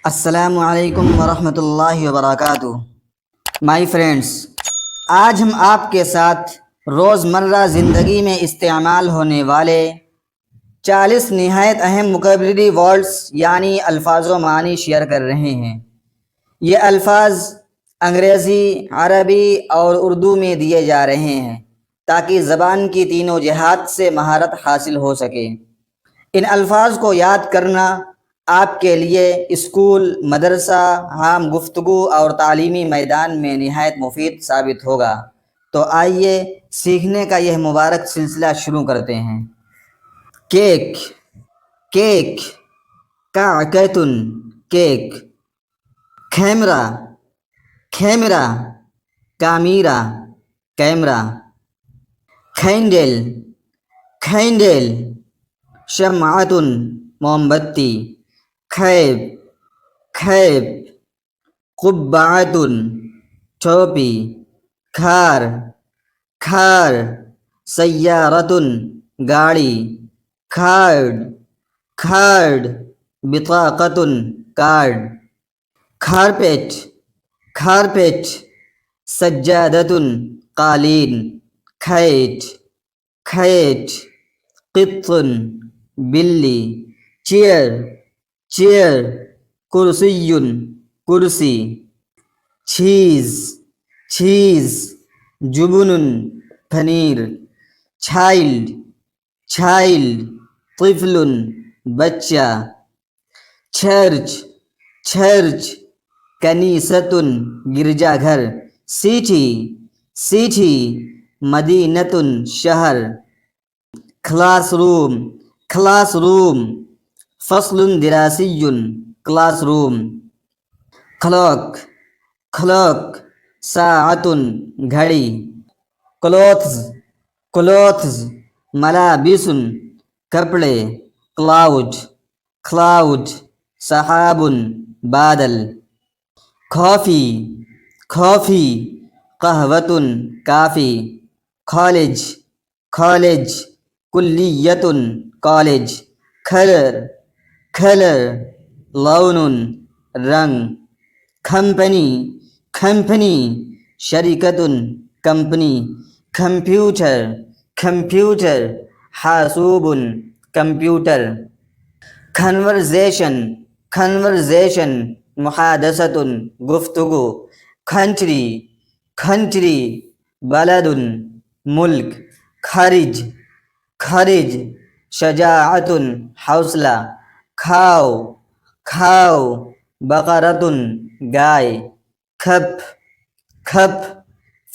السلام علیکم ورحمۃ اللہ وبرکاتہ۔ مائی فرینڈس، آج ہم آپ کے ساتھ روزمرہ زندگی میں استعمال ہونے والے 40 نہایت اہم ووکیبلری ورڈز یعنی الفاظ و معنی شیئر کر رہے ہیں۔ یہ الفاظ انگریزی، عربی اور اردو میں دیے جا رہے ہیں تاکہ زبان کی تینوں جہات سے مہارت حاصل ہو سکے۔ ان الفاظ کو یاد کرنا آپ کے لیے اسکول، مدرسہ، عام گفتگو اور تعلیمی میدان میں نہایت مفید ثابت ہوگا۔ تو آئیے سیکھنے کا یہ مبارک سلسلہ شروع کرتے ہیں۔ کیک، کیک، کعکۃ، کیک۔ کیمرہ، کیمرہ، کامیرا، کیمرہ۔ کینڈل، کینڈل، شمعۃ، موم بتی۔ کھیپ، کھیپ، قبعۃ، ٹوپی۔ کھار، کھار، سیارۃ، گاڑی۔ کارڈ، کارڈ، بطاقۃ، کارڈ۔ کارپیٹ، کارپیٹ، سجادۃ، قالین۔ کھیٹ، کھیٹ، قط، بلی۔ چیئر، چیئر، کرسی، کرسی۔ چیز، چیز، جبن، پنیر۔ چائلڈ، چائلڈ، طفل، بچہ۔ چرچ، چرچ، کنیست، گرجا گھر۔ سٹی، سٹی، مدینۃ، شہر۔ کلاس روم، کلاس روم، فصل دراسی، کلاس روم۔ کلاک، کلاک، ساعت، گھڑی۔ کلوتھز، کلوتھز، ملابس، کپڑے۔ کلاؤڈ، کلاؤڈ، سحاب، بادل۔ کافی، کافی، قہوۃ، کافی۔ کالج، کالج، کلیۃ، کالج۔ کلر، کلر، لون، رنگ۔ کمپنی، کمپنی، شرکت، کمپنی۔ کمپیوٹر، کمپیوٹر، حاسوب، کمپیوٹر۔ کنورزیشن، کنورزیشن، محادثۃ، گفتگو۔ کنٹری، کنٹری، بلد، ملک۔ خرج، خرج، شجاعت، حوصلہ۔ کھاؤ، کھاؤ، بقرۃ، گائے۔ کپ، کپ،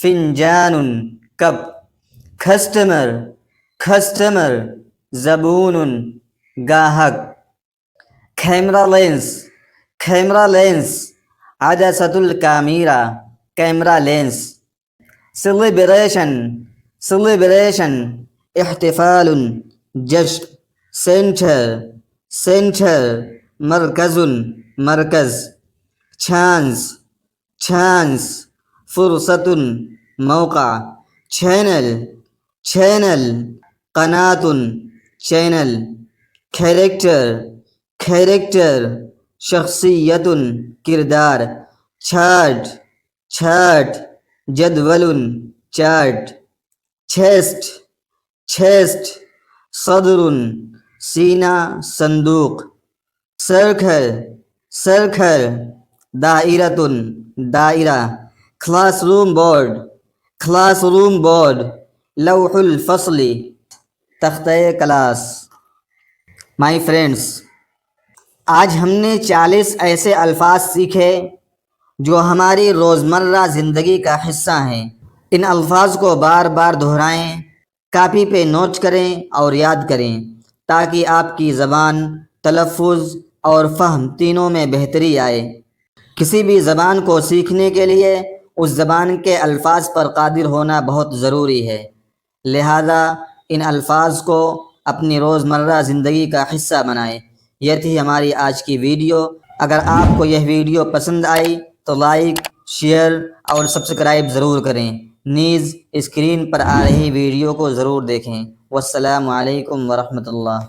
فنجان، کپ۔ کسٹمر، کسٹمر، زبون، گاہک۔ کیمرہ لینس، کیمرہ لینس، عدسۃ الکامرہ، کیمرہ لینس۔ سیلیبریشن، سیلیبریشن، احتفال، جشن۔ سینٹر، سینٹر، مرکز، مرکز۔ چانس، چانس، فرصت، موقع۔ چینل، چینل، قناة، چینل۔ کیریکٹر، کیریکٹر، شخصیت، کردار۔ چارٹ، چارٹ، جدول، چارٹ۔ چیسٹ، چیسٹ، صدر، سینہ، صندوق۔ سرکل، سرکل، دائرۃ، دائرہ۔ Classroom board, classroom board, لوح الفصل، تختہ کلاس۔ مائی فرینڈس، آج ہم نے 40 ایسے الفاظ سیکھے جو ہماری روزمرہ زندگی کا حصہ ہیں۔ ان الفاظ کو بار بار دہرائیں، کاپی پہ نوٹ کریں اور یاد کریں تاکہ آپ کی زبان، تلفظ اور فہم تینوں میں بہتری آئے۔ کسی بھی زبان کو سیکھنے کے لیے اس زبان کے الفاظ پر قادر ہونا بہت ضروری ہے، لہذا ان الفاظ کو اپنی روزمرہ زندگی کا حصہ بنائیں۔ یہ تھی ہماری آج کی ویڈیو۔ اگر آپ کو یہ ویڈیو پسند آئی تو لائک، شیئر اور سبسکرائب ضرور کریں۔ نیز اسکرین پر آ رہی ویڈیو کو ضرور دیکھیں۔ والسلام علیکم ورحمۃ اللہ۔